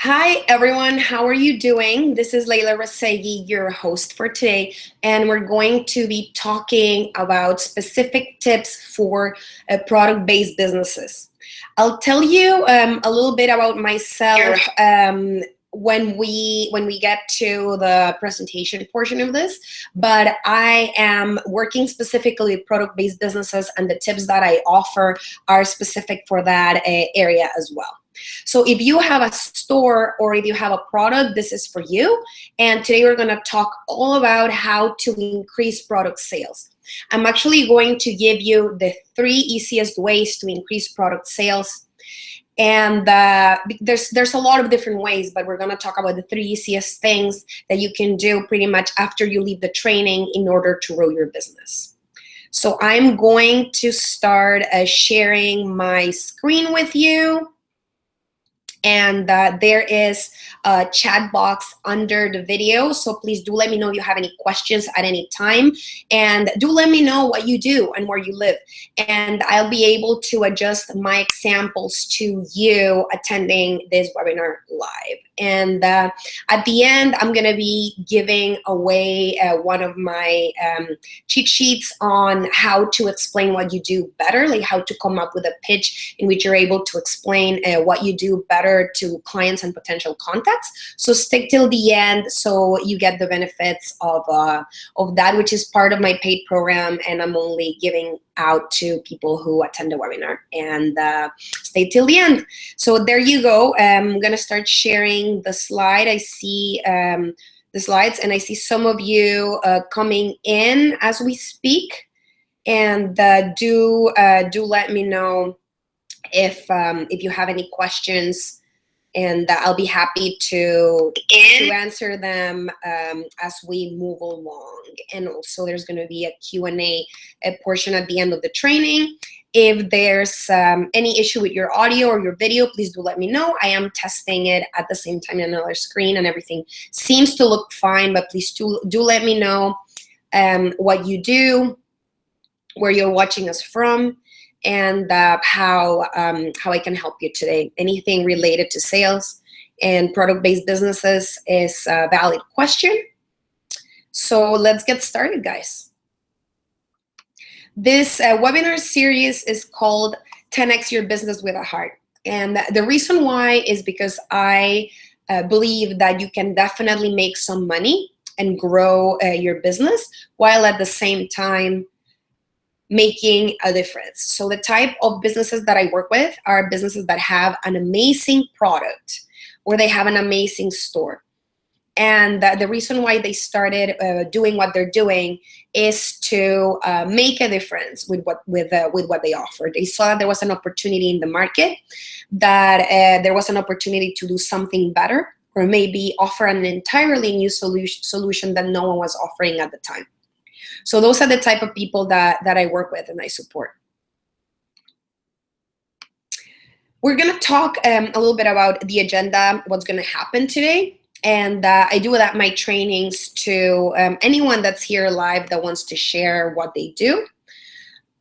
Hi, everyone. How are you doing? This is Leyla Razeghi, your host for today, and we're going to be talking about specific tips for product-based businesses. I'll tell you a little bit about myself when we get to the presentation portion of this, but I am working specifically with product-based businesses, and the tips that I offer are specific for that area as well. So if you have a store or if you have a product, this is for you. And today we're going to talk all about how to increase product sales. I'm actually going to give you the 3 easiest ways to increase product sales. And there's a lot of different ways, but we're going to talk about the 3 easiest things that you can do pretty much after you leave the training in order to grow your business. So I'm going to start sharing my screen with you. And there is a chat box under the video. So please do let me know if you have any questions at any time. And do let me know what you do and where you live. And I'll be able to adjust my examples to you attending this webinar live. And at the end, I'm going to be giving away one of my cheat sheets on how to explain what you do better, like how to come up with a pitch in which you're able to explain what you do better to clients and potential contacts. So stick till the end so you get the benefits of that, which is part of my paid program, and I'm only giving out to people who attend the webinar. And stay till the end. So there you go. I'm going to start sharing the slide. I see the slides, and I see some of you coming in as we speak. And do let me know if you have any questions, and I'll be happy to answer them as we move along. And also there's going to be a Q&A portion at the end of the training. If there's any issue with your audio or your video, please do let me know. I am testing it at the same time on another screen, and everything seems to look fine, but please do let me know what you do, where you're watching us from, and how I can help you today. Anything related to sales and product-based businesses is a valid question. So let's get started, guys. This webinar series is called 10X Your Business with a Heart. And the reason why is because I believe that you can definitely make some money and grow your business while at the same time making a difference. So the type of businesses that I work with are businesses that have an amazing product or they have an amazing store. And the reason why they started doing what they're doing is to make a difference with what they offer. They saw that there was an opportunity in the market, that there was an opportunity to do something better, or maybe offer an entirely new solution that no one was offering at the time. So those are the type of people that I work with and I support. We're going to talk a little bit about the agenda, what's going to happen today. And I do that my trainings to anyone that's here live that wants to share what they do.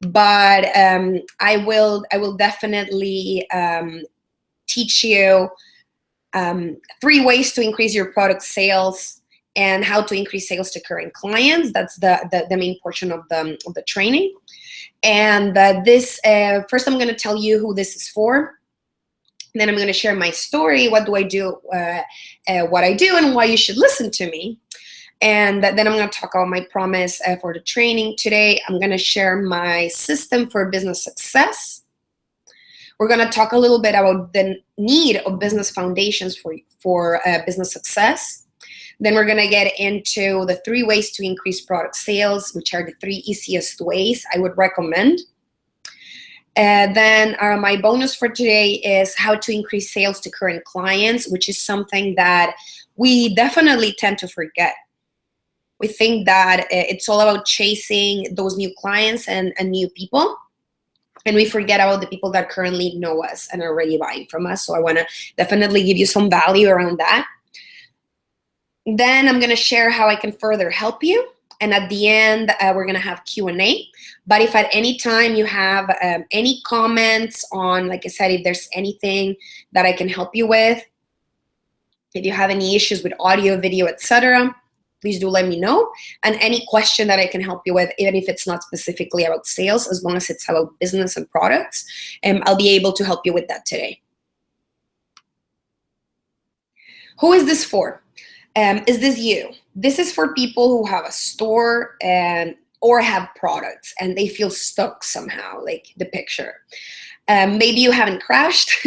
But I will definitely teach you 3 ways to increase your product sales and how to increase sales to current clients. That's the main portion of the training. And this first, I'm going to tell you who this is for. Then I'm going to share my story. What do I do? What I do, and why you should listen to me. And then I'm going to talk about my promise for the training today. I'm going to share my system for business success. We're going to talk a little bit about the need of business foundations for business success. Then we're going to get into the 3 ways to increase product sales, which are the 3 easiest ways I would recommend. Then my bonus for today is how to increase sales to current clients, which is something that we definitely tend to forget. We think that it's all about chasing those new clients and new people. And we forget about the people that currently know us and are already buying from us. So I want to definitely give you some value around that. Then I'm going to share how I can further help you. And at the end, we're going to have Q&A. But if at any time you have any comments on, like I said, if there's anything that I can help you with, If you have any issues with audio, video, etc., please do let me know. And any question that I can help you with, even if it's not specifically about sales, as long as it's about business and products, I'll be able to help you with that today. Who is this for? Is this you? This is for people who have a store or have products and they feel stuck somehow, like the picture. Maybe you haven't crashed,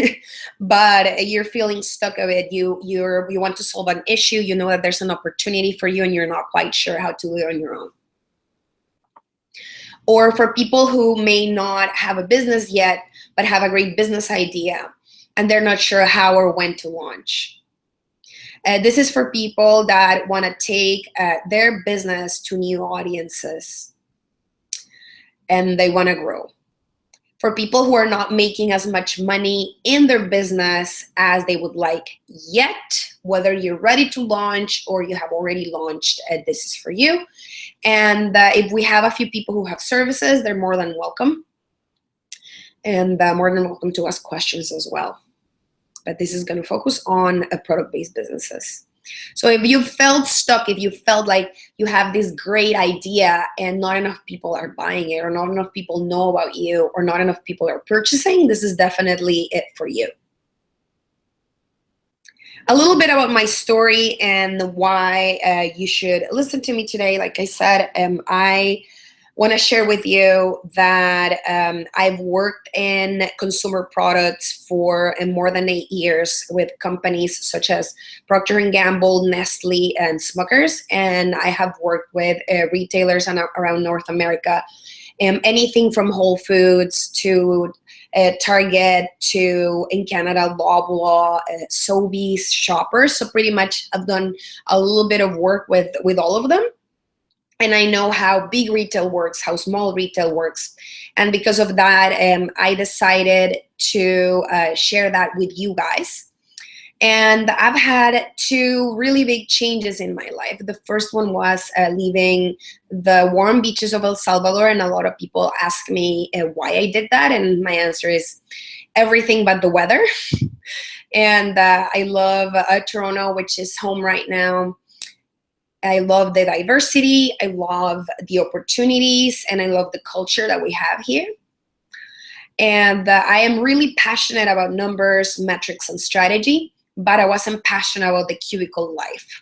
but you're feeling stuck of it. You want to solve an issue. You know that there's an opportunity for you and you're not quite sure how to do it on your own. Or for people who may not have a business yet, but have a great business idea and they're not sure how or when to launch. This is for people that want to take their business to new audiences and they want to grow. For people who are not making as much money in their business as they would like yet, whether you're ready to launch or you have already launched, this is for you. And if we have a few people who have services, they're more than welcome. And more than welcome to ask questions as well. But this is going to focus on product-based businesses. So if you felt stuck, if you felt like you have this great idea and not enough people are buying it or not enough people know about you or not enough people are purchasing, this is definitely it for you. A little bit about my story and why you should listen to me today. Like I said, I want to share with you that I've worked in consumer products for more than 8 years with companies such as Procter & Gamble, Nestle, and Smuckers. And I have worked with retailers around North America, anything from Whole Foods to Target to, in Canada, Loblaw, Sobeys, Shoppers. So pretty much I've done a little bit of work with all of them. And I know how big retail works, how small retail works. And because of that, I decided to share that with you guys. And I've had 2 really big changes in my life. The first one was leaving the warm beaches of El Salvador. And a lot of people ask me why I did that. And my answer is everything but the weather. And I love Toronto, which is home right now. I love the diversity, I love the opportunities, and I love the culture that we have here. And I am really passionate about numbers, metrics, and strategy, but I wasn't passionate about the cubicle life.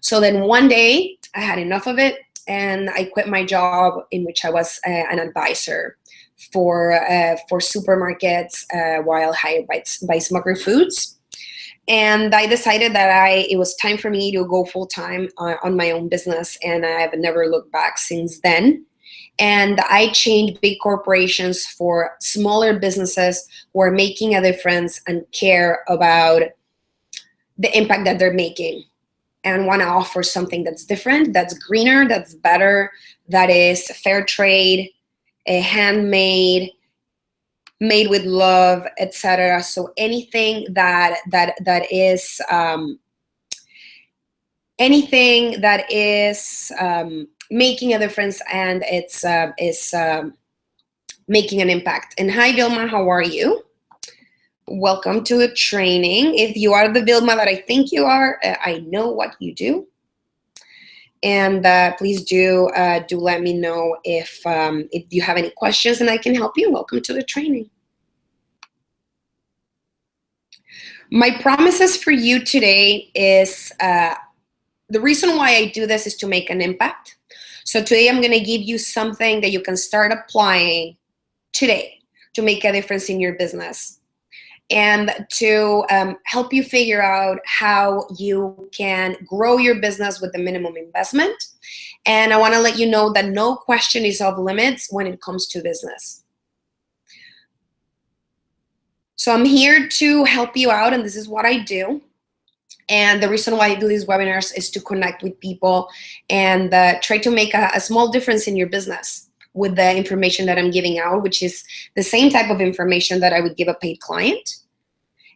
So then one day, I had enough of it, and I quit my job in which I was an advisor for supermarkets while hired by Smucker Foods. And I decided that it was time for me to go full-time on my own business, and I've never looked back since then. And I changed big corporations for smaller businesses who are making a difference and care about the impact that they're making and want to offer something that's different, that's greener, that's better, that is fair trade, handmade, made with love, etc. So anything that is making a difference and it's is making an impact. And hi, Vilma, how are you? Welcome to the training. If you are the Vilma that I think you are, I know what you do. And please do let me know if you have any questions and I can help you. Welcome to the training. My promises for you today is the reason why I do this is to make an impact. So today I'm going to give you something that you can start applying today to make a difference in your business and to help you figure out how you can grow your business with the minimum investment. And I want to let you know that no question is off limits when it comes to business. So I'm here to help you out, and this is what I do. And the reason why I do these webinars is to connect with people and try to make a small difference in your business with the information that I'm giving out, which is the same type of information that I would give a paid client.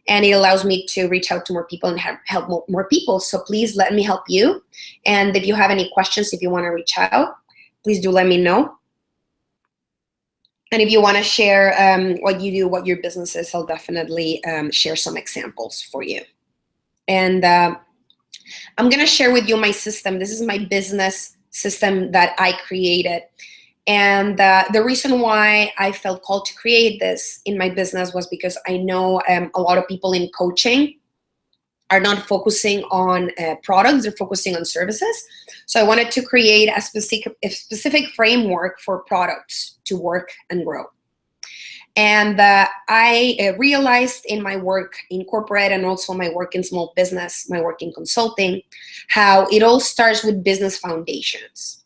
And it allows me to reach out to more people and help more people. So please let me help you. And if you have any questions, if you want to reach out, please do let me know. And if you want to share what you do, what your business is, I'll definitely share some examples for you. And I'm going to share with you my system. This is my business system that I created. And the reason why I felt called to create this in my business was because I know a lot of people in coaching are not focusing on products, they're focusing on services. So I wanted to create a specific framework for products to work and grow. And I realized in my work in corporate and also my work in small business, my work in consulting, how it all starts with business foundations.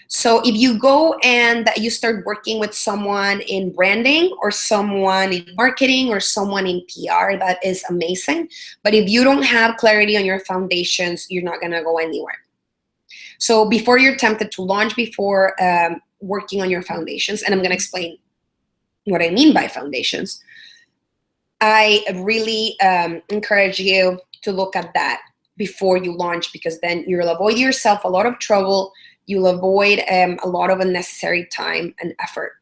So if you go and you start working with someone in branding or someone in marketing or someone in PR, that is amazing. But if you don't have clarity on your foundations, you're not going to go anywhere. So before you're tempted to launch, before working on your foundations, and I'm going to explain what I mean by foundations, I really encourage you to look at that before you launch, because then you'll avoid yourself a lot of trouble. You'll avoid a lot of unnecessary time and effort.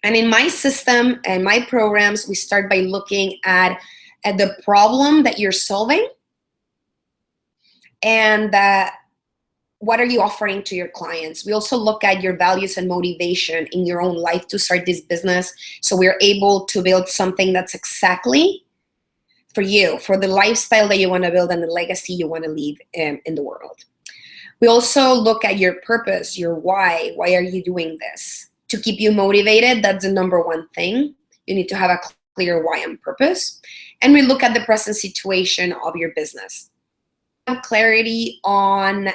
And in my system and my programs, we start by looking at the problem that you're solving and what are you offering to your clients. We also look at your values and motivation in your own life to start this business, so we're able to build something that's exactly for you, for the lifestyle that you want to build and the legacy you want to leave in the world. We also look at your purpose, your why. Why are you doing this? To keep you motivated, that's the number one thing. You need to have a clear why and purpose. And we look at the present situation of your business. Have clarity on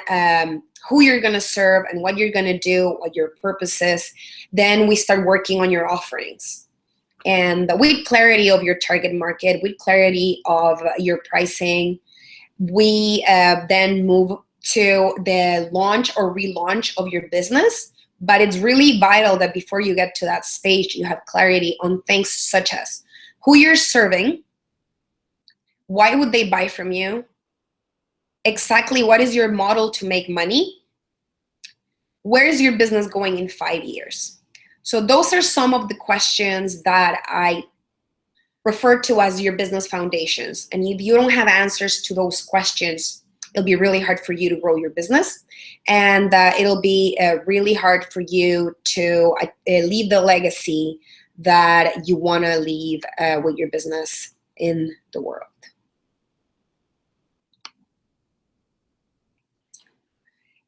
who you're going to serve and what you're going to do, what your purpose is. Then we start working on your offerings. And with clarity of your target market, with clarity of your pricing, we then move to the launch or relaunch of your business. But it's really vital that before you get to that stage, you have clarity on things such as who you're serving, why would they buy from you, exactly what is your model to make money, where is your business going in 5 years. So those are some of the questions that I refer to as your business foundations. And if you don't have answers to those questions, it'll be really hard for you to grow your business, and it'll be really hard for you to leave the legacy that you want to leave with your business in the world.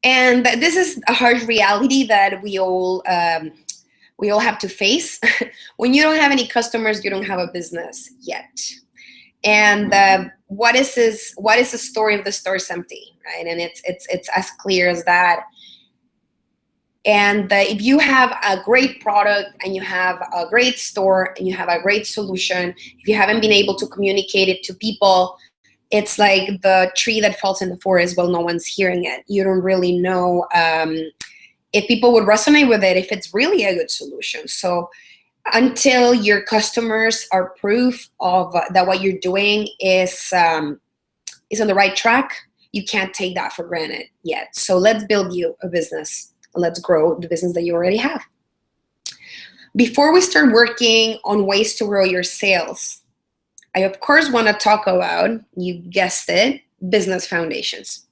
And this is a hard reality that we all have to face. When you don't have any customers, you don't have a business yet. And what is the story of the store is empty, right? And it's as clear as that. And if you have a great product and you have a great store and you have a great solution, if you haven't been able to communicate it to people, it's like the tree that falls in the forest while no one's hearing it. You don't really know if people would resonate with it, if it's really a good solution. So until your customers are proof of that what you're doing is on the right track, you can't take that for granted yet. So let's build you a business. Let's grow the business that you already have. Before we start working on ways to grow your sales, I of course want to talk about, you guessed it, business foundations.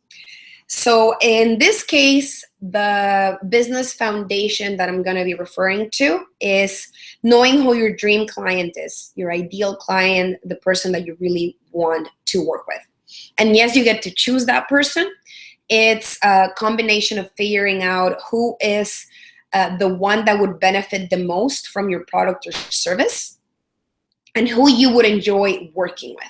So in this case, the business foundation that I'm going to be referring to is knowing who your dream client is, your ideal client, the person that you really want to work with. And yes, you get to choose that person. It's a combination of figuring out who is the one that would benefit the most from your product or service and who you would enjoy working with.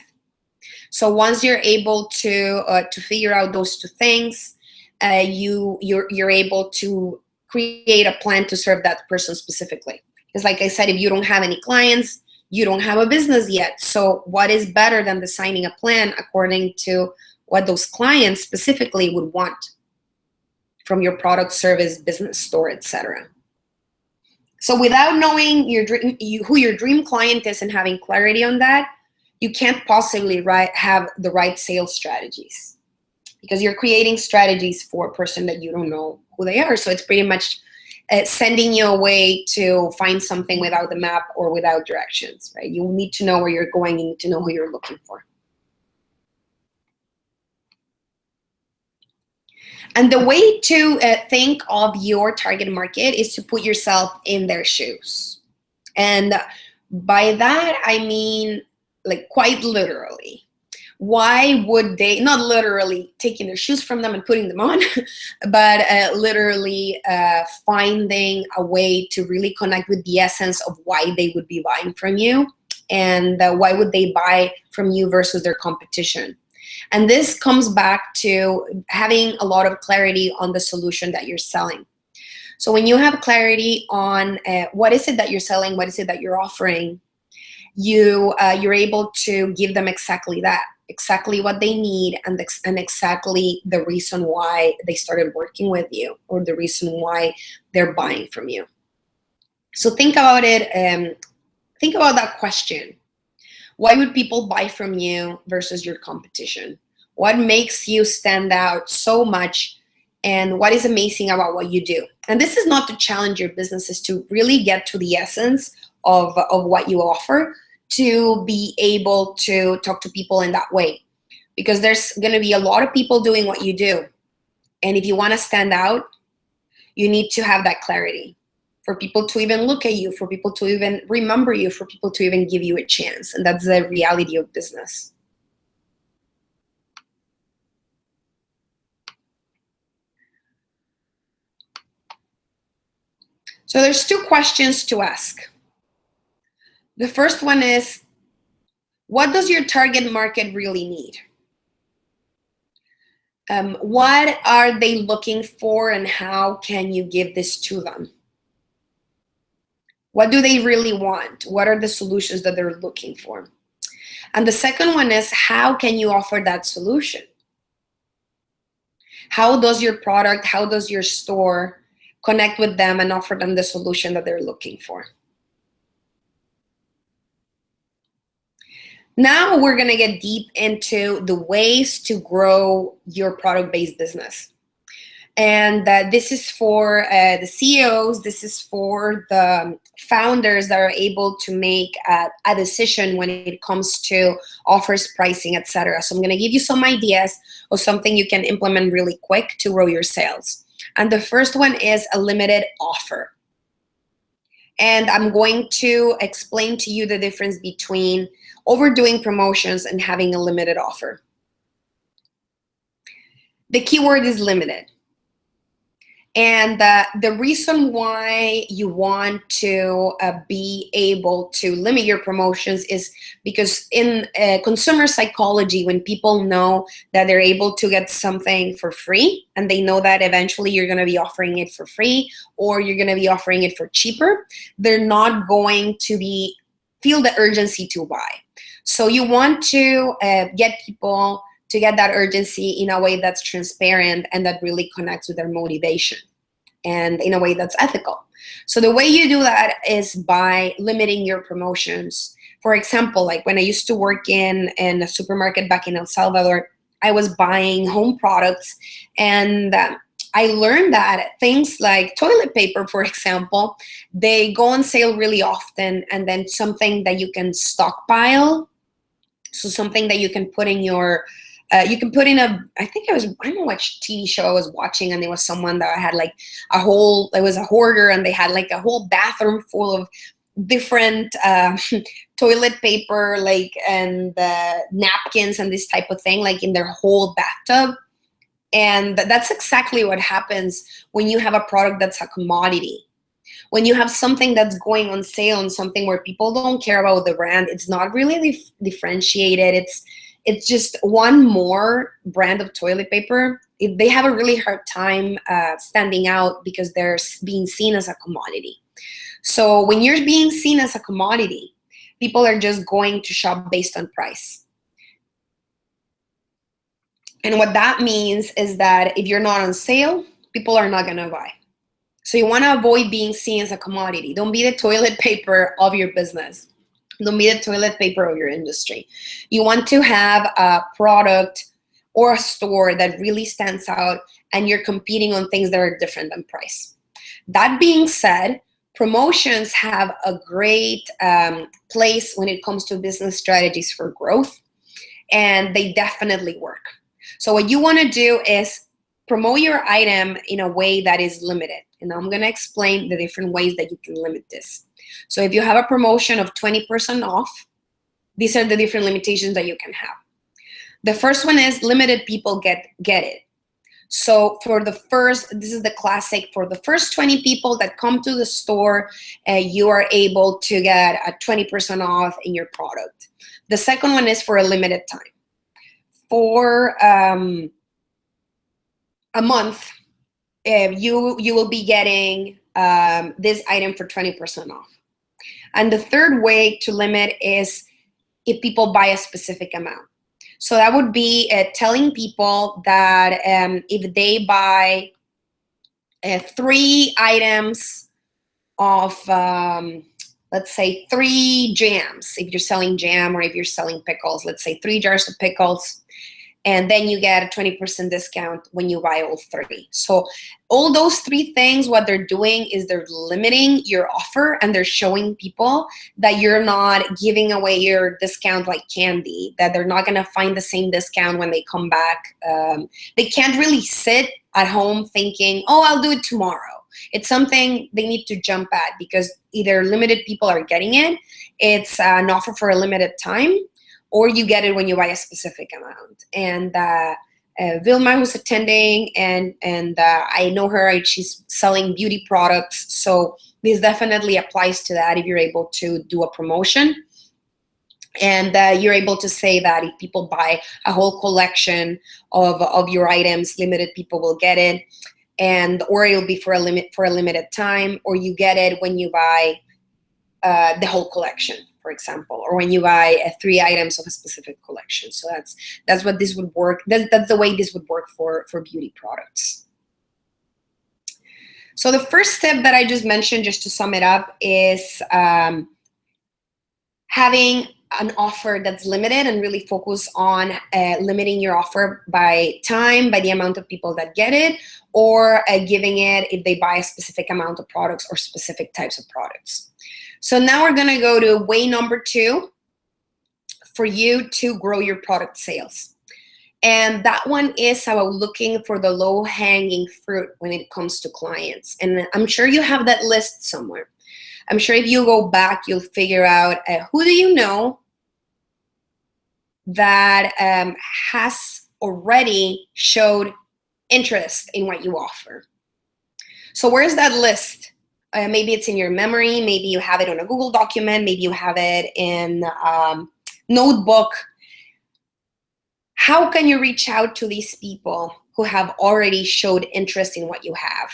So once you're able to figure out those two things, you're able to create a plan to serve that person specifically. Because like I said, if you don't have any clients, you don't have a business yet. So what is better than designing a plan according to what those clients specifically would want from your product, service, business, store, etc. So without knowing who your dream client is and having clarity on that, you can't possibly have the right sales strategies, because you're creating strategies for a person that you don't know who they are. So it's pretty much sending you away to find something without the map or without directions, right? You need to know where you're going. You need to know who you're looking for. And the way to think of your target market is to put yourself in their shoes. And by that, I mean, like, quite literally. Why would they, not literally taking their shoes from them and putting them on, but literally finding a way to really connect with the essence of why they would be buying from you, and why would they buy from you versus their competition. And this comes back to having a lot of clarity on the solution that you're selling. So when you have clarity on what is it that you're selling, what is it that you're offering, you're able to give them exactly that, exactly what they need, and exactly the reason why they started working with you, or the reason why they're buying from you. So think about it. Think about that question. Why would people buy from you versus your competition? What makes you stand out so much? And what is amazing about what you do? And this is not to challenge your businesses, to really get to the essence of what you offer, to be able to talk to people in that way. Because there's going to be a lot of people doing what you do. And if you want to stand out, you need to have that clarity for people to even look at you, for people to even remember you, for people to even give you a chance. And that's the reality of business. So there's two questions to ask. The first one is, what does your target market really need? What are they looking for, and how can you give this to them? What do they really want? What are the solutions that they're looking for? And the second one is, how can you offer that solution? How does your product, how does your store connect with them and offer them the solution that they're looking for? Now we're going to get deep into the ways to grow your product-based business. And this is for the CEOs, this is for the founders that are able to make a decision when it comes to offers, pricing, etc. So I'm going to give you some ideas of something you can implement really quick to grow your sales. And the first one is a limited offer. And I'm going to explain to you the difference between overdoing promotions and having a limited offer. The keyword is limited. And the reason why you want to be able to limit your promotions is because in consumer psychology, when people know that they're able to get something for free, and they know that eventually you're going to be offering it for free, or you're going to be offering it for cheaper, they're not going to feel the urgency to buy. So you want to get people to get that urgency in a way that's transparent and that really connects with their motivation, and in a way that's ethical. So the way you do that is by limiting your promotions. For example, like when I used to work in a supermarket back in El Salvador, I was buying home products, and I learned that things like toilet paper, for example, they go on sale really often, and then something that you can stockpile, so something that you can put in your you can put in I don't know what TV show I was watching, and there was someone that had like it was a hoarder, and they had like a whole bathroom full of different toilet paper, like, and napkins and this type of thing, like in their whole bathtub. And that's exactly what happens when you have a product that's a commodity. When you have something that's going on sale and something where people don't care about the brand, it's not really differentiated. It's just one more brand of toilet paper. They have a really hard time standing out because they're being seen as a commodity. So when you're being seen as a commodity, people are just going to shop based on price. And what that means is that if you're not on sale, people are not going to buy. So you want to avoid being seen as a commodity. Don't be the toilet paper of your business. Don't be the toilet paper of your industry. You want to have a product or a store that really stands out, and you're competing on things that are different than price. That being said, promotions have a great place when it comes to business strategies for growth, and they definitely work. So what you want to do is promote your item in a way that is limited. And I'm going to explain the different ways that you can limit this. So if you have a promotion of 20% off, these are the different limitations that you can have. The first one is limited people get it. So this is the classic, for the first 20 people that come to the store, you are able to get a 20% off in your product. The second one is for a limited time. For a month, you will be getting this item for 20% off. And the third way to limit is if people buy a specific amount. So that would be telling people that if they buy 3 items of, let's say 3 jams, if you're selling jam, or if you're selling pickles, let's say 3 jars of pickles, and then you get a 20% discount when you buy all 3. So all those 3 things, what they're doing is they're limiting your offer, and they're showing people that you're not giving away your discount like candy, that they're not going to find the same discount when they come back. They can't really sit at home thinking, oh, I'll do it tomorrow. It's something they need to jump at, because either limited people are getting it, it's an offer for a limited time, or you get it when you buy a specific amount. And Vilma, who's attending, and I know her, she's selling beauty products. So this definitely applies to that if you're able to do a promotion. And you're able to say that if people buy a whole collection of your items, limited people will get it. Or it'll be for a limited time, or you get it when you buy the whole collection, for example, or when you buy 3 items of a specific collection. So that's what this would work. That's the way this would work for beauty products. So the first step that I just mentioned, just to sum it up, is having an offer that's limited, and really focus on limiting your offer by time, by the amount of people that get it, or giving it if they buy a specific amount of products or specific types of products. So now we're going to go to way number 2 for you to grow your product sales. And that one is about looking for the low-hanging fruit when it comes to clients. And I'm sure you have that list somewhere. I'm sure if you go back, you'll figure out who do you know that has already showed interest in what you offer. So where's that list? Maybe it's in your memory, maybe you have it on a Google document, maybe you have it in notebook. How can you reach out to these people who have already showed interest in what you have?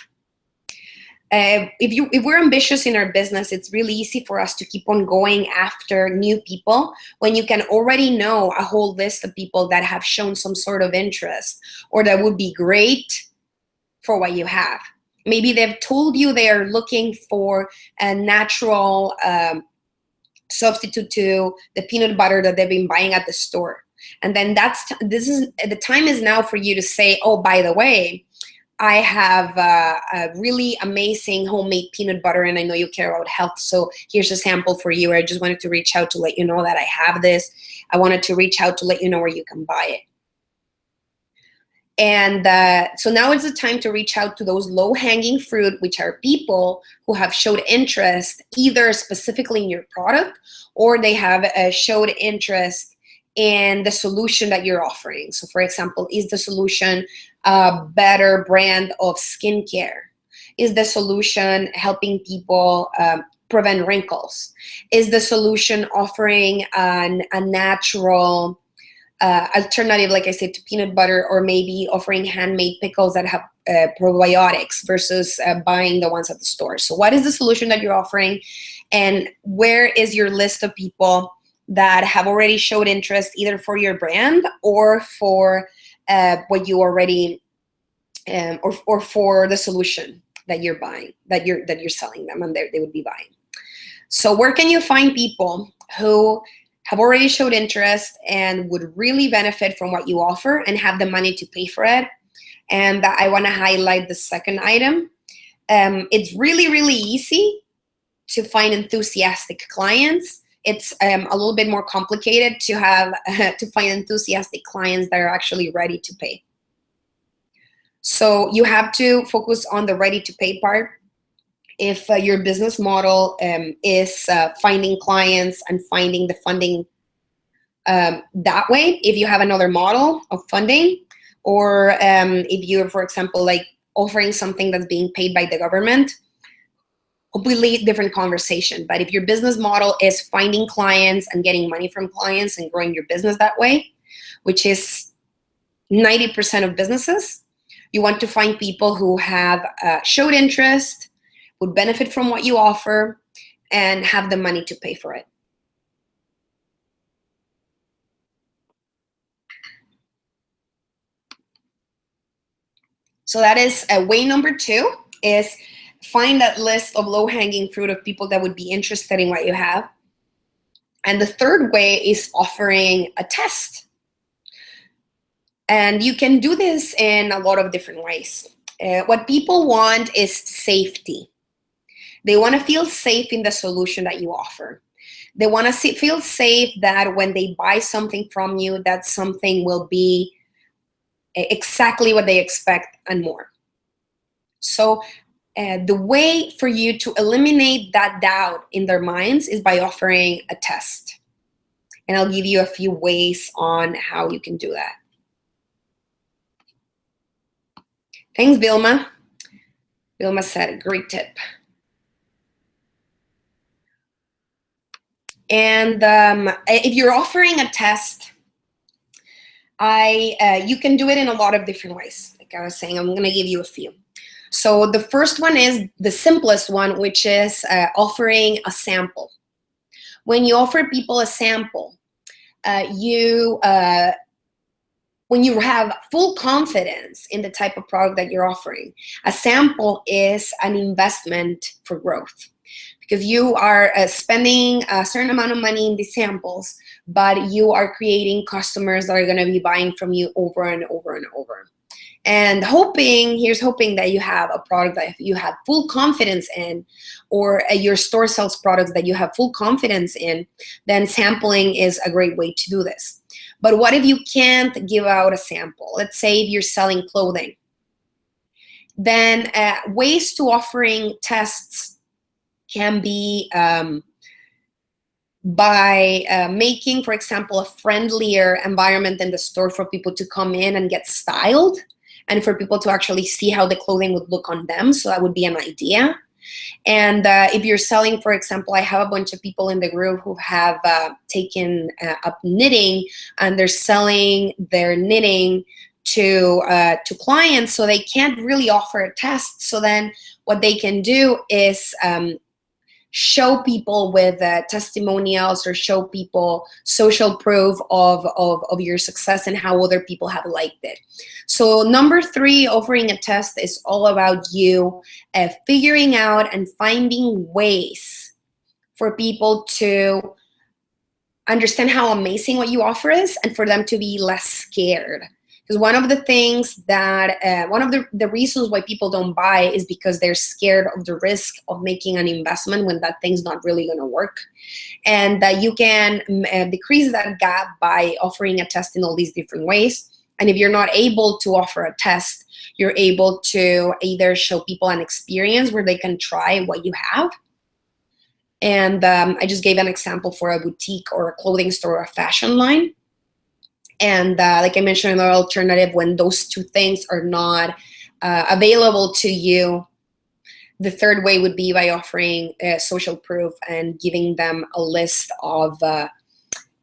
If we're ambitious in our business, it's really easy for us to keep on going after new people when you can already know a whole list of people that have shown some sort of interest, or that would be great for what you have. Maybe they've told you they are looking for a natural substitute to the peanut butter that they've been buying at the store. And then the time is now for you to say, oh, by the way, I have a really amazing homemade peanut butter, and I know you care about health, so here's a sample for you. I just wanted to reach out to let you know that I have this. I wanted to reach out to let you know where you can buy it. And so now is the time to reach out to those low-hanging fruit, which are people who have showed interest either specifically in your product, or they have showed interest in the solution that you're offering. So for example, is the solution a better brand of skincare? Is the solution helping people prevent wrinkles? Is the solution offering a natural alternative, like I said, to peanut butter, or maybe offering handmade pickles that have probiotics versus buying the ones at the store? So what is the solution that you're offering, and where is your list of people that have already showed interest either for your brand or for what you already or for the solution that you're buying, that you're selling them, and they would be buying. So where can you find people who have already showed interest and would really benefit from what you offer and have the money to pay for it? And I want to highlight the second item. It's really, really easy to find enthusiastic clients. It's a little bit more complicated to find enthusiastic clients that are actually ready to pay. So you have to focus on the ready to pay part. If your business model is finding clients and finding the funding that way, if you have another model of funding, or if you're, for example, like offering something that's being paid by the government, completely different conversation. But if your business model is finding clients and getting money from clients and growing your business that way, which is 90% of businesses, you want to find people who have showed interest, would benefit from what you offer, and have the money to pay for it. So that is way number 2, is find that list of low-hanging fruit of people that would be interested in what you have. And the third way is offering a test. And you can do this in a lot of different ways. What people want is safety. They want to feel safe in the solution that you offer. They want to feel safe that when they buy something from you, that something will be exactly what they expect and more. So the way for you to eliminate that doubt in their minds is by offering a test. And I'll give you a few ways on how you can do that. Thanks, Vilma. Vilma said, great tip. And if you're offering a test, you can do it in a lot of different ways. Like I was saying, I'm going to give you a few. So the first one is the simplest one, which is offering a sample. When you offer people a sample, when you have full confidence in the type of product that you're offering, a sample is an investment for growth. Because you are spending a certain amount of money in these samples, but you are creating customers that are going to be buying from you over and over and over. And here's hoping that you have a product that you have full confidence in, or your store sells products that you have full confidence in, then sampling is a great way to do this. But what if you can't give out a sample? Let's say if you're selling clothing. Then ways to offering tests can be by making, for example, a friendlier environment in the store for people to come in and get styled, and for people to actually see how the clothing would look on them. So that would be an idea. And if you're selling, for example, I have a bunch of people in the group who have taken up knitting, and they're selling their knitting to clients, so they can't really offer a test. So then what they can do is show people with testimonials, or show people social proof of your success and how other people have liked it. So number 3, offering a test, is all about you figuring out and finding ways for people to understand how amazing what you offer is, and for them to be less scared. Because one of the things that, one of the reasons why people don't buy is because they're scared of the risk of making an investment when that thing's not really going to work. And that you can decrease that gap by offering a test in all these different ways. And if you're not able to offer a test, you're able to either show people an experience where they can try what you have. And I just gave an example for a boutique or a clothing store or a fashion line. And like I mentioned, another alternative, when those two things are not available to you, the third way would be by offering social proof and giving them a list of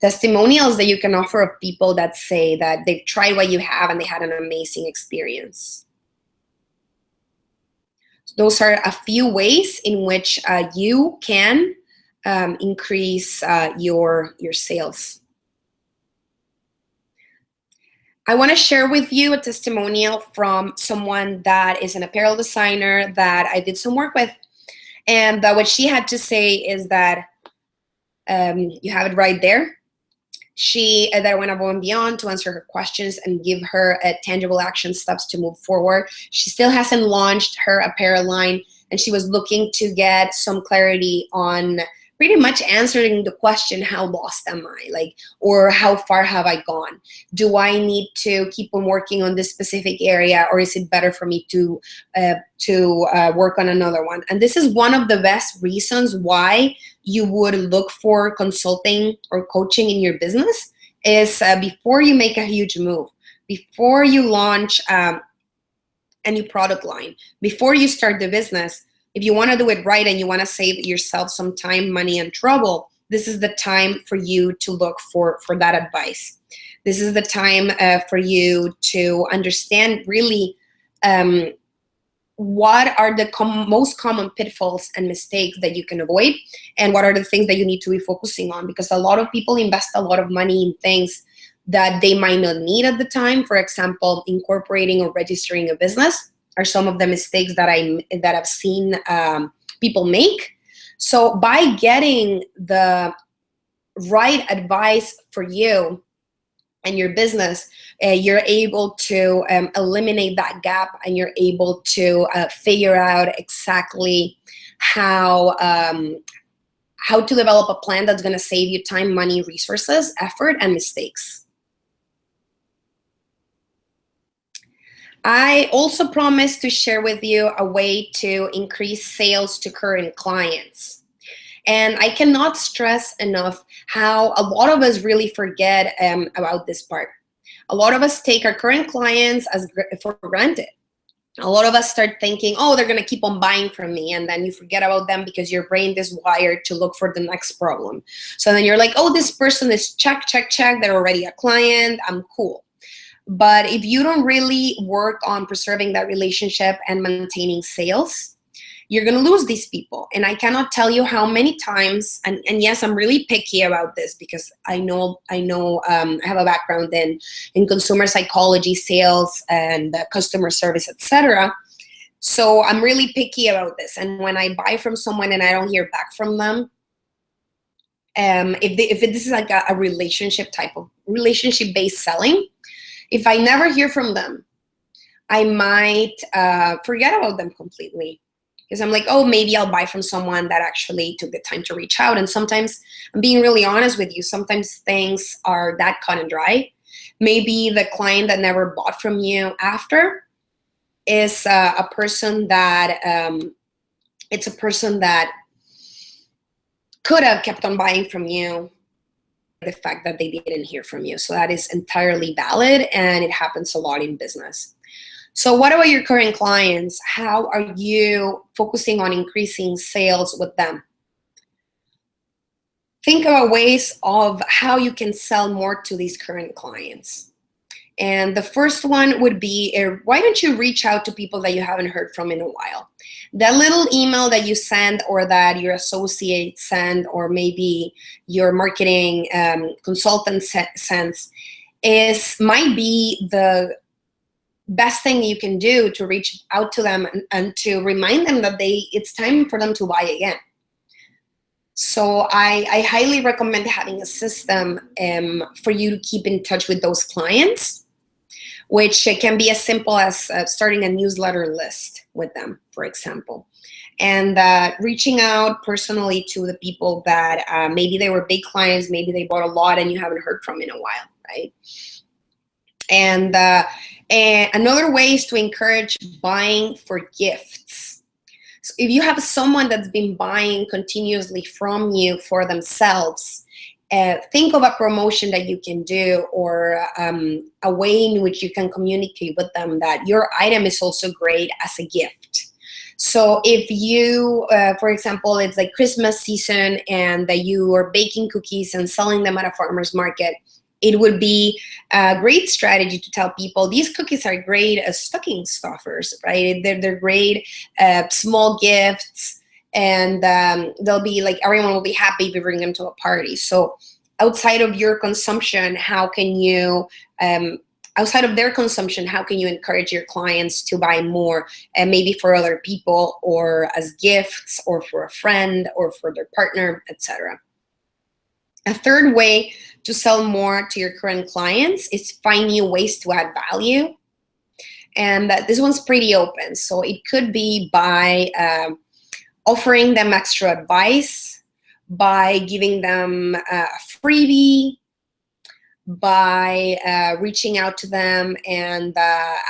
testimonials that you can offer of people that say that they've tried what you have and they had an amazing experience. Those are a few ways in which you can increase your sales. I want to share with you a testimonial from someone that is an apparel designer that I did some work with. And what she had to say is that, you have it right there, that went above and beyond to answer her questions and give her tangible action steps to move forward. She still hasn't launched her apparel line, and she was looking to get some clarity on pretty much answering the question, how lost am I? Like, or how far have I gone? Do I need to keep on working on this specific area, or is it better for me to work on another one? And this is one of the best reasons why you would look for consulting or coaching in your business is before you make a huge move, before you launch a new product line, before you start the business. If you want to do it right and you want to save yourself some time, money, and trouble, this is the time for you to look for that advice. This is the time for you to understand really what are the most common pitfalls and mistakes that you can avoid, and what are the things that you need to be focusing on, because a lot of people invest a lot of money in things that they might not need at the time. For example, incorporating or registering a business are some of the mistakes that I've seen people make. So by getting the right advice for you and your business, you're able to eliminate that gap, and you're able to figure out exactly how to develop a plan that's going to save you time, money, resources, effort, and mistakes. I also promised to share with you a way to increase sales to current clients. And I cannot stress enough how a lot of us really forget about this part. A lot of us take our current clients for granted. A lot of us start thinking, oh, they're going to keep on buying from me. And then you forget about them because your brain is wired to look for the next problem. So then you're like, oh, this person is check. They're already a client. I'm cool. But if you don't really work on preserving that relationship and maintaining sales, you're going to lose these people. And I cannot tell you how many times, and yes, I'm really picky about this because I have a background in consumer psychology, sales, and customer service, etc. So I'm really picky about this. And when I buy from someone and I don't hear back from them, if this is like a relationship type of relationship-based selling, if I never hear from them, I might forget about them completely. Because I'm like, oh, maybe I'll buy from someone that actually took the time to reach out. And sometimes, I'm being really honest with you, sometimes things are that cut and dry. Maybe the client that never bought from you after is a person that, could have kept on buying from you, the fact that they didn't hear from you. So that is entirely valid, and it happens a lot in business. So what about your current clients? How are you focusing on increasing sales with them? Think about ways of how you can sell more to these current clients. And the first one would be, why don't you reach out to people that you haven't heard from in a while? That little email that you send, or that your associate send, or maybe your marketing consultant sends, might be the best thing you can do to reach out to them and to remind them that it's time for them to buy again. So I highly recommend having a system for you to keep in touch with those clients, which can be as simple as starting a newsletter list with them, for example, and reaching out personally to the people that maybe they were big clients, maybe they bought a lot and you haven't heard from in a while, right? And another way is to encourage buying for gifts. So if you have someone that's been buying continuously from you for themselves, think of a promotion that you can do, or a way in which you can communicate with them that your item is also great as a gift. So if you, for example, it's like Christmas season and that you are baking cookies and selling them at a farmer's market, it would be a great strategy to tell people these cookies are great as stocking stuffers, right? They're great small gifts, and they'll be like, everyone will be happy if you bring them to a party. So outside of your consumption, how can you, outside of their consumption, how can you encourage your clients to buy more, and maybe for other people, or as gifts, or for a friend, or for their partner, etc. A third way to sell more to your current clients is find new ways to add value. And this one's pretty open. So it could be by offering them extra advice, by giving them a freebie, by reaching out to them and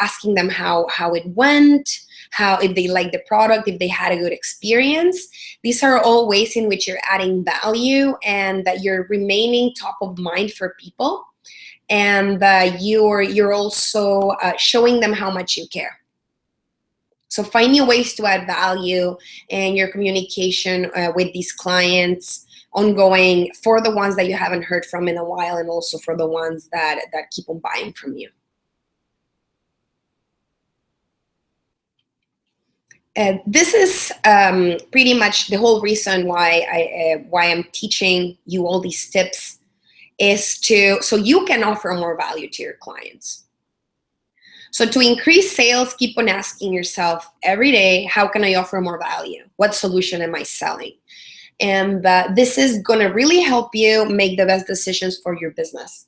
asking them how it went, if they like the product, if they had a good experience. These are all ways in which you're adding value and that you're remaining top of mind for people, and you're also showing them how much you care. So find new ways to add value in your communication with these clients ongoing, for the ones that you haven't heard from in a while, and also for the ones that keep on buying from you. This is pretty much the whole reason why I'm teaching you all these tips, is so you can offer more value to your clients. So to increase sales, keep on asking yourself every day, how can I offer more value? What solution am I selling? And this is going to really help you make the best decisions for your business.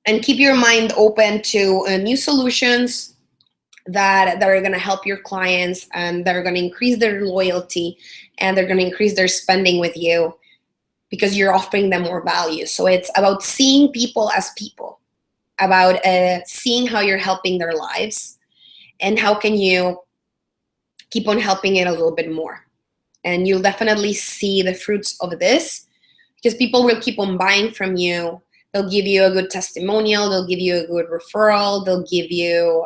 And keep your mind open to new solutions that are going to help your clients, and that are going to increase their loyalty, and they're going to increase their spending with you because you're offering them more value. So it's about seeing people as people, about seeing how you're helping their lives, and how can you keep on helping it a little bit more. And you'll definitely see the fruits of this, because people will keep on buying from you. They'll give you a good testimonial. They'll give you a good referral. They'll give you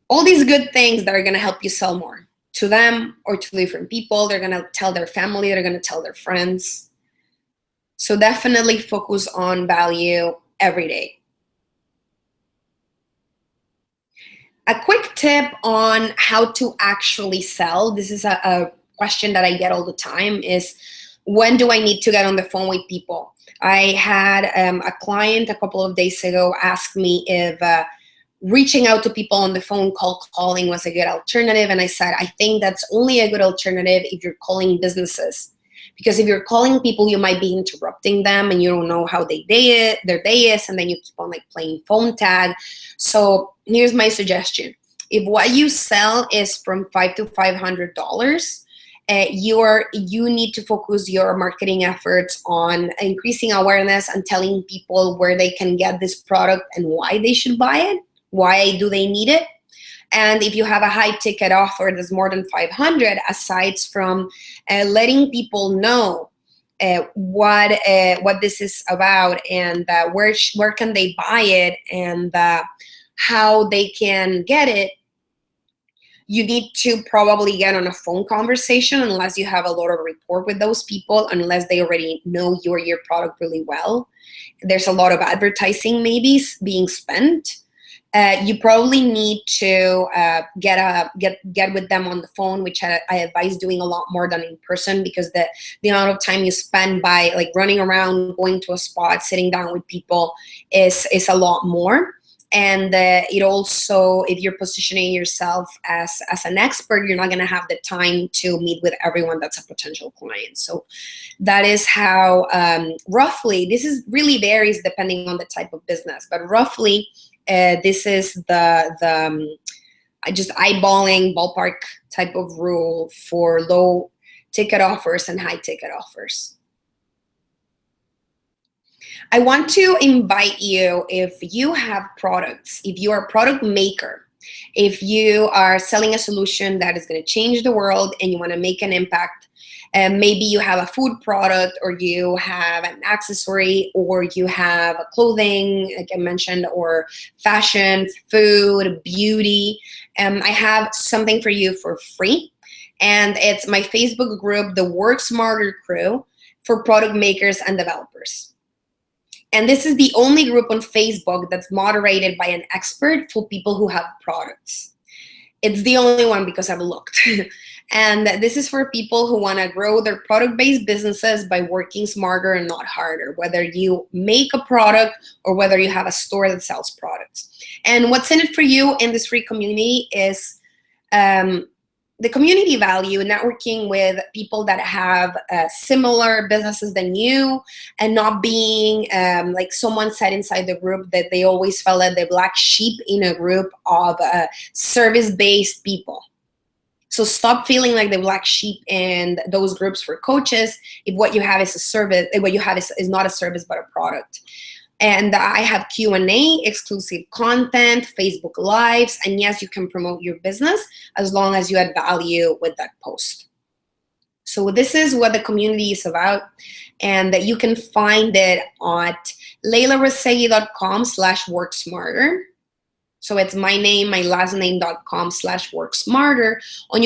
all these good things that are going to help you sell more to them or to different people. They're going to tell their family. They're going to tell their friends. So definitely focus on value every day. A quick tip on how to actually sell. This is a question that I get all the time, is when do I need to get on the phone with people? I had a client a couple of days ago ask me if reaching out to people on the phone, calling was a good alternative. And I said, I think that's only a good alternative if you're calling businesses. Because if you're calling people, you might be interrupting them and you don't know how their day is, and then you keep on like playing phone tag. So here's my suggestion. If what you sell is from $500 to $500, you need to focus your marketing efforts on increasing awareness and telling people where they can get this product and why they should buy it. Why do they need it? And if you have a high ticket offer that's more than 500, aside from letting people know what this is about, and where can they buy it, and how they can get it, you need to probably get on a phone conversation, unless you have a lot of rapport with those people, unless they already know your product really well. There's a lot of advertising maybe being spent. You probably need to get with them on the phone, which I advise doing a lot more than in person, because the amount of time you spend by like running around, going to a spot, sitting down with people is a lot more. And it also, if you're positioning yourself as an expert, you're not going to have the time to meet with everyone that's a potential client. So that is how roughly, this really varies depending on the type of business, but roughly this is the just eyeballing ballpark type of rule for low ticket offers and high ticket offers. I want to invite you, if you have products, if you are a product maker, if you are selling a solution that is going to change the world and you want to make an impact, maybe you have a food product, or you have an accessory, or you have a clothing, like I mentioned, or fashion, food, beauty. I have something for you for free. And it's my Facebook group, the Work Smarter Crew, for product makers and developers. And this is the only group on Facebook that's moderated by an expert for people who have products. It's the only one because I've looked. And this is for people who want to grow their product-based businesses by working smarter and not harder, whether you make a product or whether you have a store that sells products. And what's in it for you in this free community is the community value, networking with people that have similar businesses than you, and not being, like someone said inside the group, that they always felt like the black sheep in a group of service-based people. So stop feeling like the black sheep in those groups for coaches if what you have is a service, if what you have is not a service but a product. And I have Q&A, exclusive content, Facebook Lives, and yes, you can promote your business as long as you add value with that post. So this is what the community is about, and that you can find it at leylarazeghi.com/worksmarter. So it's my name, my last name.com/worksmarter, or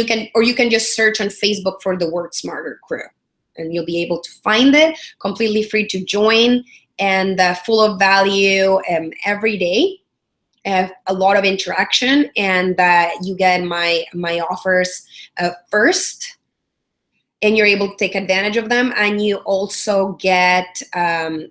you can just search on Facebook for the Work Smarter crew, and you'll be able to find it. Completely free to join, and full of value every day. A lot of interaction, and you get my offers first, and you're able to take advantage of them. And you also get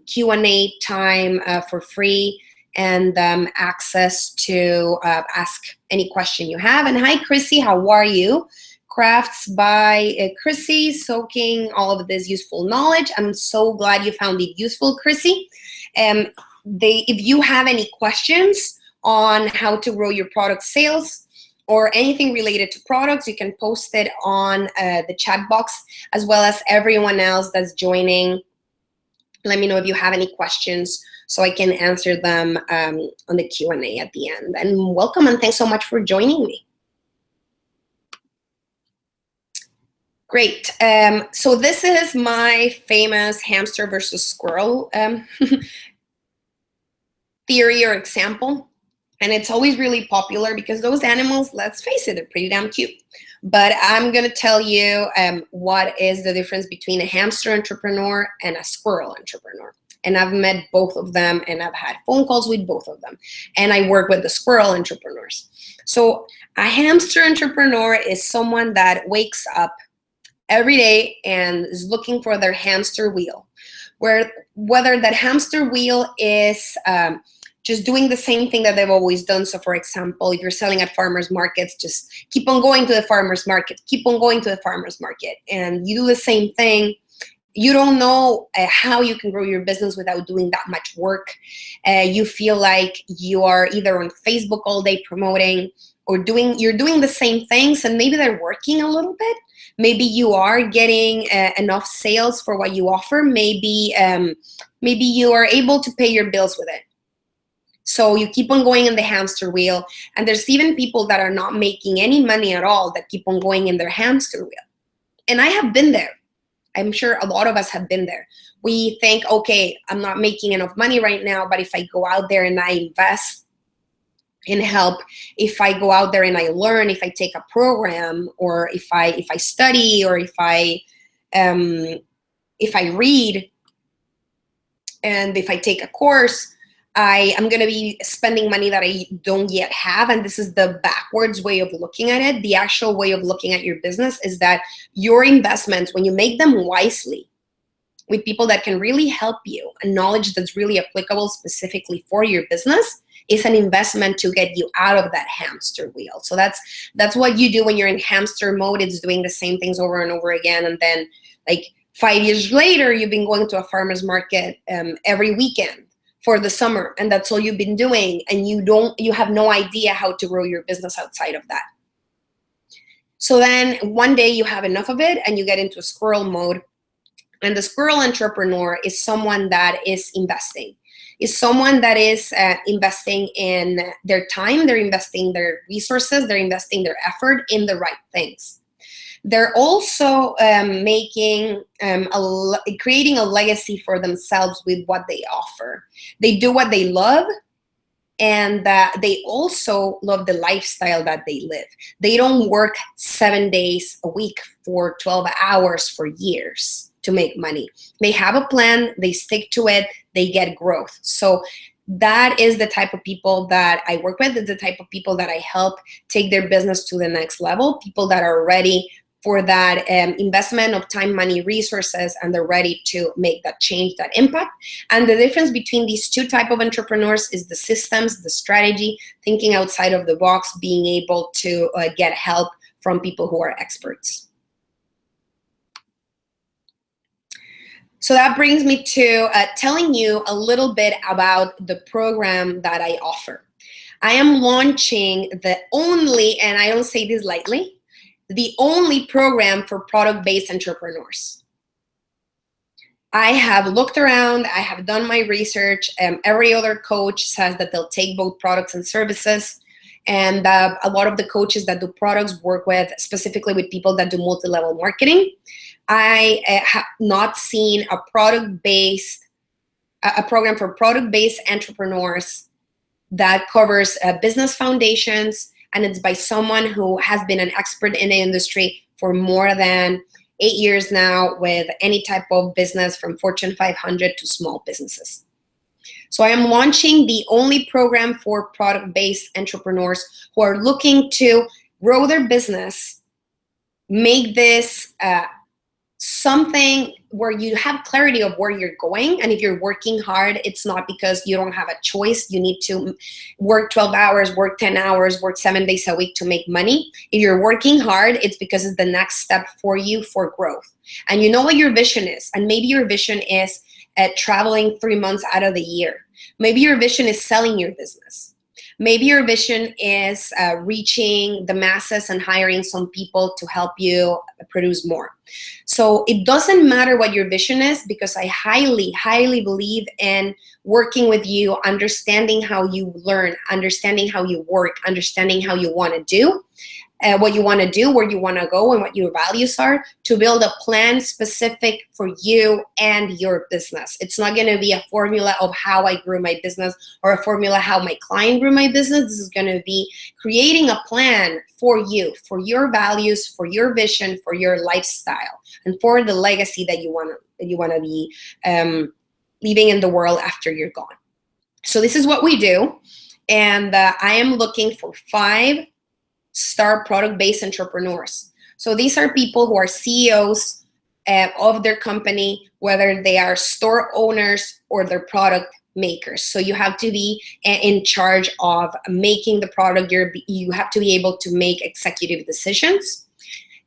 Q&A time for free, and access to ask any question you have. And hi, Chrissy, how are you? Crafts by Chrissy, soaking all of this useful knowledge. I'm so glad you found it useful, Chrissy. If you have any questions on how to grow your product sales or anything related to products, you can post it on the chat box, as well as everyone else that's joining. Let me know if you have any questions so I can answer them on the Q&A at the end. And welcome, and thanks so much for joining me. Great. So this is my famous hamster versus squirrel theory or example. And it's always really popular because those animals, let's face it, they're pretty damn cute. But I'm going to tell you what is the difference between a hamster entrepreneur and a squirrel entrepreneur. And I've met both of them, and I've had phone calls with both of them. And I work with the squirrel entrepreneurs. So a hamster entrepreneur is someone that wakes up every day and is looking for their hamster wheel, whether that hamster wheel is just doing the same thing that they've always done. So for example, if you're selling at farmers markets, just keep on going to the farmers market, keep on going to the farmers market, and you do the same thing. You don't know how you can grow your business without doing that much work. You feel like you are either on Facebook all day promoting, or you're doing the same things, and maybe they're working a little bit. Maybe you are getting enough sales for what you offer. Maybe you are able to pay your bills with it. So you keep on going in the hamster wheel, and there's even people that are not making any money at all that keep on going in their hamster wheel. And I have been there. I'm sure a lot of us have been there. We think, okay, I'm not making enough money right now, but if I go out there and I invest in help, if I go out there and I learn, if I take a program, or if I study, or if I read, and if I take a course, I am going to be spending money that I don't yet have. And this is the backwards way of looking at it. The actual way of looking at your business is that your investments, when you make them wisely with people that can really help you, and knowledge that's really applicable specifically for your business, is an investment to get you out of that hamster wheel. So that's what you do when you're in hamster mode. It's doing the same things over and over again. And then like 5 years later, you've been going to a farmer's market every weekend for the summer, and that's all you've been doing, and you have no idea how to grow your business outside of that. So then one day you have enough of it, and you get into a squirrel mode. And the squirrel entrepreneur is someone that is investing. Is someone that is investing in their time, they're investing their resources, they're investing their effort in the right things. They're also creating a legacy for themselves with what they offer. They do what they love, and they also love the lifestyle that they live. They don't work 7 days a week for 12 hours for years to make money. They have a plan, they stick to it, they get growth. So that is the type of people that I work with. It's the type of people that I help take their business to the next level, people that are ready for that investment of time, money, resources, and they're ready to make that change, that impact. And the difference between these two types of entrepreneurs is the systems, the strategy, thinking outside of the box, being able to get help from people who are experts. So that brings me to telling you a little bit about the program that I offer. I am launching the only, and I don't say this lightly, the only program for product-based entrepreneurs. I have looked around, I have done my research, every other coach says that they'll take both products and services, and a lot of the coaches that do products work with, specifically with people that do multi-level marketing. I have not seen a program for product-based entrepreneurs that covers business foundations, and it's by someone who has been an expert in the industry for more than 8 years now, with any type of business from Fortune 500 to small businesses. So I am launching the only program for product-based entrepreneurs who are looking to grow their business, make this something where you have clarity of where you're going. And if you're working hard, it's not because you don't have a choice. You need to work 12 hours, work 10 hours, work 7 days a week to make money. If you're working hard, it's because it's the next step for you for growth. And you know what your vision is. And maybe your vision is traveling 3 months out of the year. Maybe your vision is selling your business. Maybe your vision is reaching the masses and hiring some people to help you produce more. So it doesn't matter what your vision is, because I highly, highly believe in working with you, understanding how you learn, understanding how you work, understanding how you want to do, what you want to do, where you want to go, and what your values are, to build a plan specific for you and your business. It's not going to be a formula of how I grew my business or a formula how my client grew my business. This is going to be creating a plan for you, for your values, for your vision, for your lifestyle, and for the legacy that you want to be leaving in the world after you're gone. So this is what we do, and I am looking for 5 star product-based entrepreneurs. So these are people who are CEOs of their company, whether they are store owners or they're product makers. So you have to be in charge of making the product. You have to be able to make executive decisions.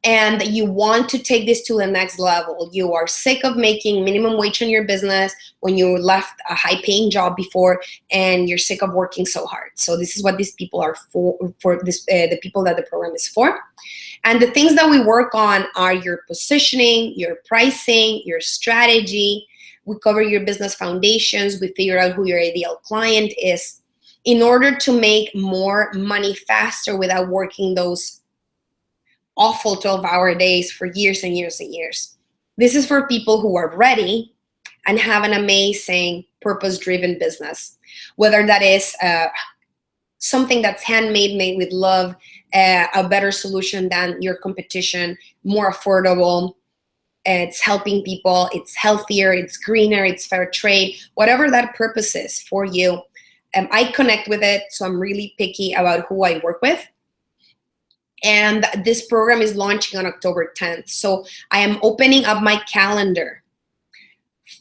And you want to take this to the next level. You are sick of making minimum wage in your business when you left a high-paying job before, and you're sick of working so hard. So this is what these people are for this, the people that the program is for. And the things that we work on are your positioning, your pricing, your strategy. We cover your business foundations. We figure out who your ideal client is in order to make more money faster without working those awful 12-hour days for years and years and years. This is for people who are ready and have an amazing purpose-driven business, whether that is something that's handmade, made with love, a better solution than your competition, more affordable, it's helping people, it's healthier, it's greener, it's fair trade, whatever that purpose is for you. I connect with it, so I'm really picky about who I work with. And this program is launching on October 10th. So I am opening up my calendar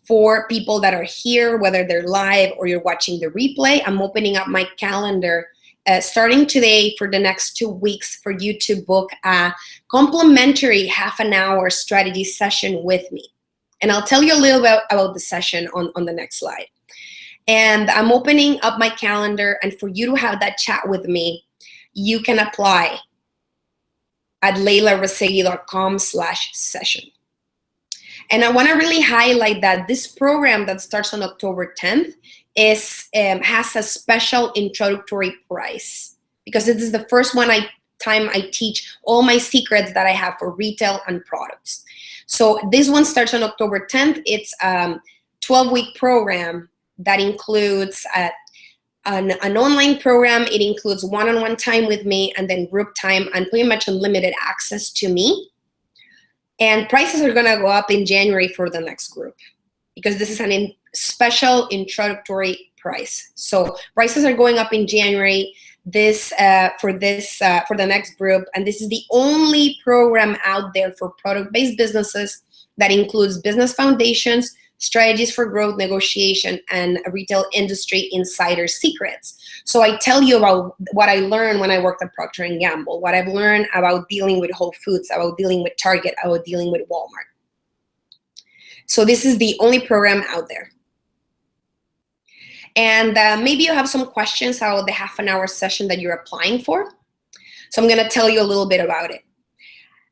for people that are here, whether they're live or you're watching the replay. I'm opening up my calendar starting today for the next 2 weeks for you to book a complimentary half-an-hour strategy session with me. And I'll tell you a little bit about the session on the next slide. And I'm opening up my calendar, and for you to have that chat with me, you can apply at leylarazeghi.com/session. And I want to really highlight that this program that starts on October 10th has a special introductory price, because this is the first time I teach all my secrets that I have for retail and products. So this one starts on October 10th. It's a 12-week program that includes an online program. It includes one-on-one time with me, and then group time, and pretty much unlimited access to me. And prices are going to go up in January for the next group, because this is a special introductory price. So prices are going up in January for the next group, and this is the only program out there for product-based businesses that includes business foundations, strategies for growth, negotiation, and retail industry insider secrets. So I tell you about what I learned when I worked at Procter & Gamble, what I've learned about dealing with Whole Foods, about dealing with Target, about dealing with Walmart. So this is the only program out there. And maybe you have some questions about the half-an-hour session that you're applying for. So I'm going to tell you a little bit about it.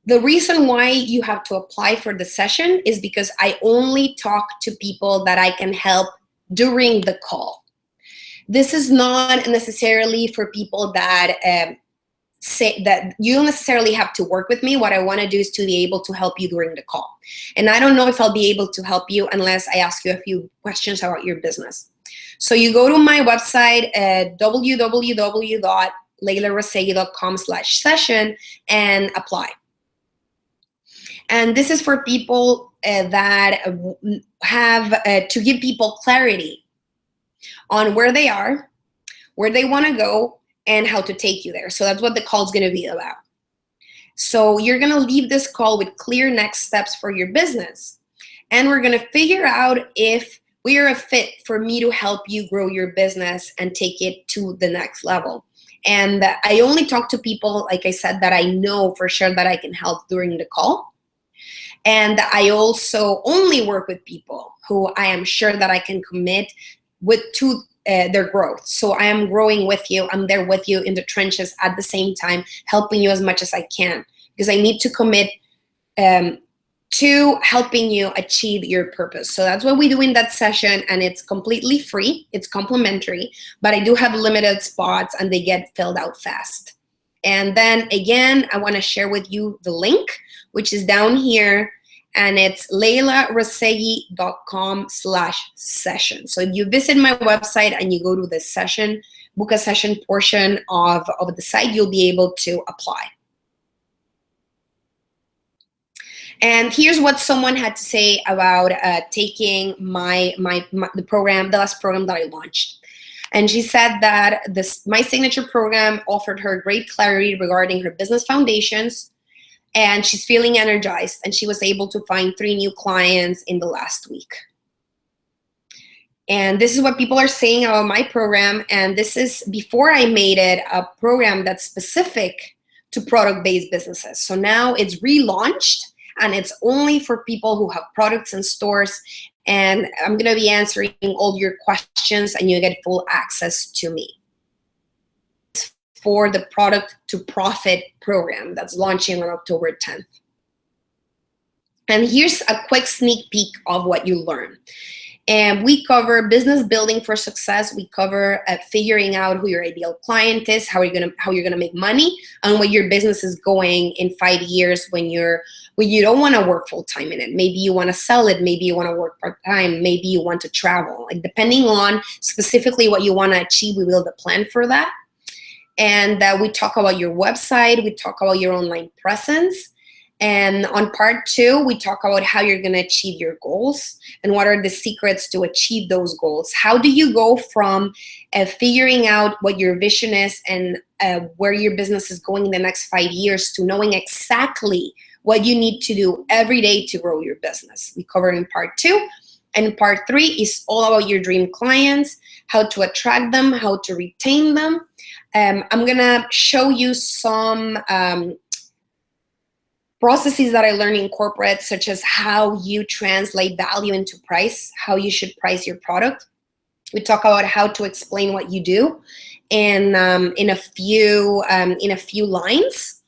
The reason why you have to apply for the session is because I only talk to people that I can help during the call. This is not necessarily for people that say that you don't necessarily have to work with me. What I want to do is to be able to help you during the call. And I don't know if I'll be able to help you unless I ask you a few questions about your business. So you go to my website at www.leylarazeghi.com/session and apply. And this is for people that have to give people clarity on where they are, where they want to go, and how to take you there. So that's what the call is going to be about. So you're going to leave this call with clear next steps for your business. And we're going to figure out if we are a fit for me to help you grow your business and take it to the next level. And I only talk to people, like I said, that I know for sure that I can help during the call. And I also only work with people who I am sure that I can commit to their growth. So I am growing with you. I'm there with you in the trenches at the same time, helping you as much as I can, because I need to commit to helping you achieve your purpose. So that's what we do in that session, and it's completely free. It's complimentary, but I do have limited spots and they get filled out fast. And then again, I want to share with you the link, which is down here, and it's leylarazeghi.com/session. So if you visit my website and you go to the session, book a session portion of the site, you'll be able to apply. And here's what someone had to say about taking the program, the last program that I launched. And she said that my signature program offered her great clarity regarding her business foundations, and she's feeling energized, and she was able to find 3 new clients in the last week. And this is what people are saying about my program, and this is before I made it a program that's specific to product-based businesses. So now it's relaunched, and it's only for people who have products and stores, and I'm going to be answering all your questions, and you get full access to me. For the Product to Profit program that's launching on October 10th. And here's a quick sneak peek of what you learn. And we cover business building for success. We cover figuring out who your ideal client is, how you're gonna make money, and where your business is going in 5 years when you don't want to work full time in it. Maybe you want to sell it. Maybe you want to work part time. Maybe you want to travel. Like, depending on specifically what you want to achieve, we build a plan for that. And we talk about your website. We talk about your online presence. And on part 2, we talk about how you're going to achieve your goals and what are the secrets to achieve those goals. How do you go from figuring out what your vision is and where your business is going in the next 5 years to knowing exactly what you need to do every day to grow your business? We cover in part 2. And part 3 is all about your dream clients, how to attract them, how to retain them. I'm going to show you some processes that I learned in corporate, such as how you translate value into price, how you should price your product. We talk about how to explain what you do in a few lines.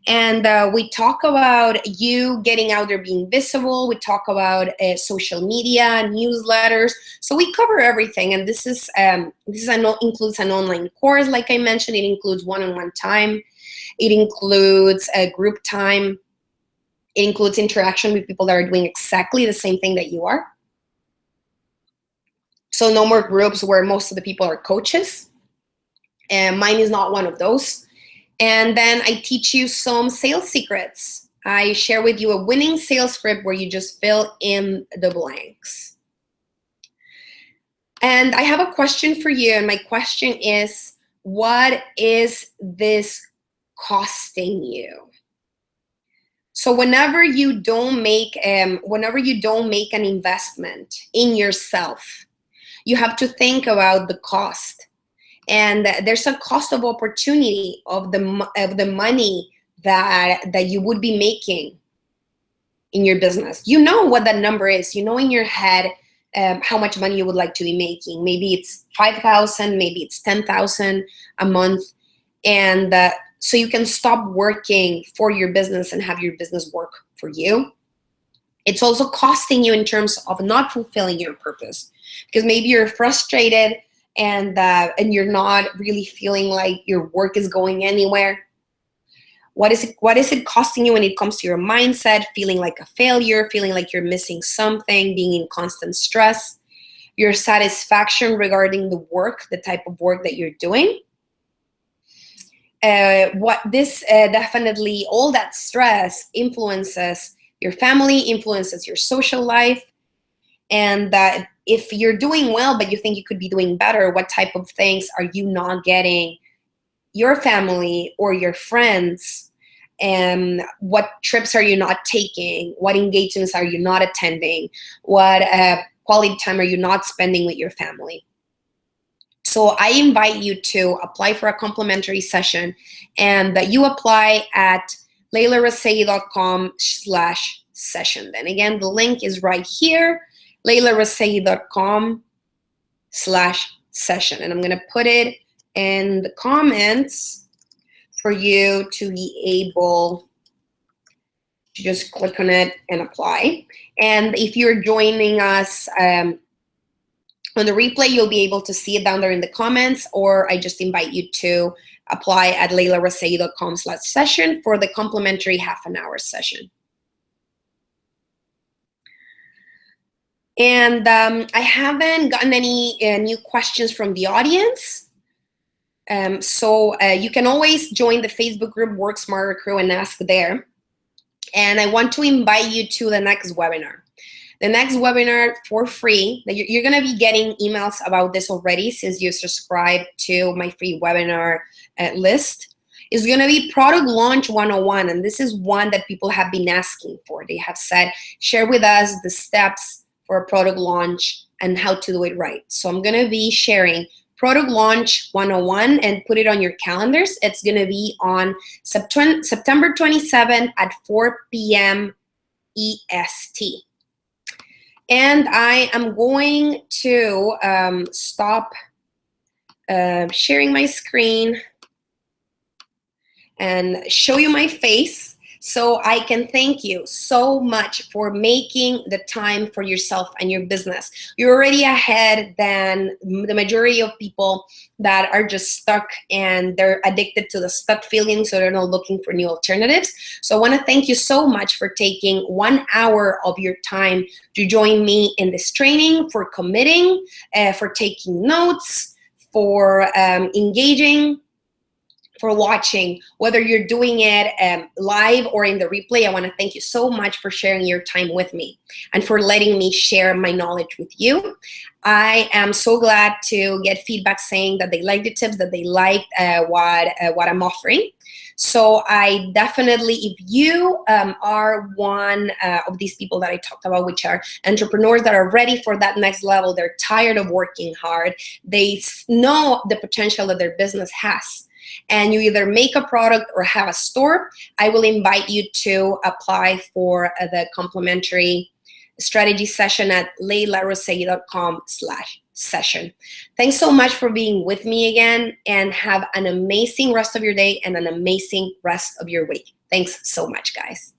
And we talk about you getting out there, being visible. We talk about social media, newsletters. So we cover everything. And this includes an online course, like I mentioned. It includes one-on-one time. It includes group time. It includes interaction with people that are doing exactly the same thing that you are. So no more groups where most of the people are coaches. And mine is not one of those. And then I teach you some sales secrets. I share with you a winning sales script where you just fill in the blanks. And I have a question for you. And my question is, what is this costing you? So whenever you don't make an investment in yourself, you have to think about the cost. And there's a cost of opportunity of the money that you would be making in your business. You know what that number is. You know in your head how much money you would like to be making. Maybe it's $5,000, maybe it's $10,000 a month. And so you can stop working for your business and have your business work for you. It's also costing you in terms of not fulfilling your purpose, because maybe you're frustrated and you're not really feeling like your work is going anywhere. What is it costing you when it comes to your mindset, feeling like a failure, feeling like you're missing something, being in constant stress, your satisfaction regarding the work, the type of work that you're doing? Definitely, all that stress influences your family, influences your social life. And if you're doing well, but you think you could be doing better, what type of things are you not getting your family or your friends? And what trips are you not taking? What engagements are you not attending? What quality time are you not spending with your family? So I invite you to apply for a complimentary session, and that you apply at leylarazeghi.com/session. Then again, the link is right here, leylarazeghi.com/session. And I'm going to put it in the comments for you to be able to just click on it and apply. And if you're joining us on the replay, you'll be able to see it down there in the comments, or I just invite you to apply at leylarazeghi.com/session for the complimentary half-an-hour session. And I haven't gotten any new questions from the audience. So you can always join the Facebook group Work Smarter Crew and ask there. And I want to invite you to the next webinar. The next webinar for free, that you're going to be getting emails about this already since you subscribe to my free webinar list, is going to be Product Launch 101. And this is one that people have been asking for. They have said, share with us the steps for a product launch and how to do it right. So I'm going to be sharing Product Launch 101 and put it on your calendars. It's going to be on September 27th at 4 p.m. EST. And I am going to stop sharing my screen and show you my face so I can thank you so much for making the time for yourself and your business. You're already ahead than the majority of people that are just stuck and they're addicted to the stuck feeling, so they're not looking for new alternatives. So I want to thank you so much for taking 1 hour of your time to join me in this training, for committing, for taking notes, for engaging, for watching, whether you're doing it live or in the replay. I want to thank you so much for sharing your time with me and for letting me share my knowledge with you. I am so glad to get feedback saying that they like the tips, that they like what I'm offering. So I definitely, if you are one of these people that I talked about, which are entrepreneurs that are ready for that next level, they're tired of working hard, they know the potential that their business has, and you either make a product or have a store, I will invite you to apply for the complimentary strategy session at leylarazeghi.com/session. Thanks so much for being with me again, and have an amazing rest of your day and an amazing rest of your week. Thanks so much, guys.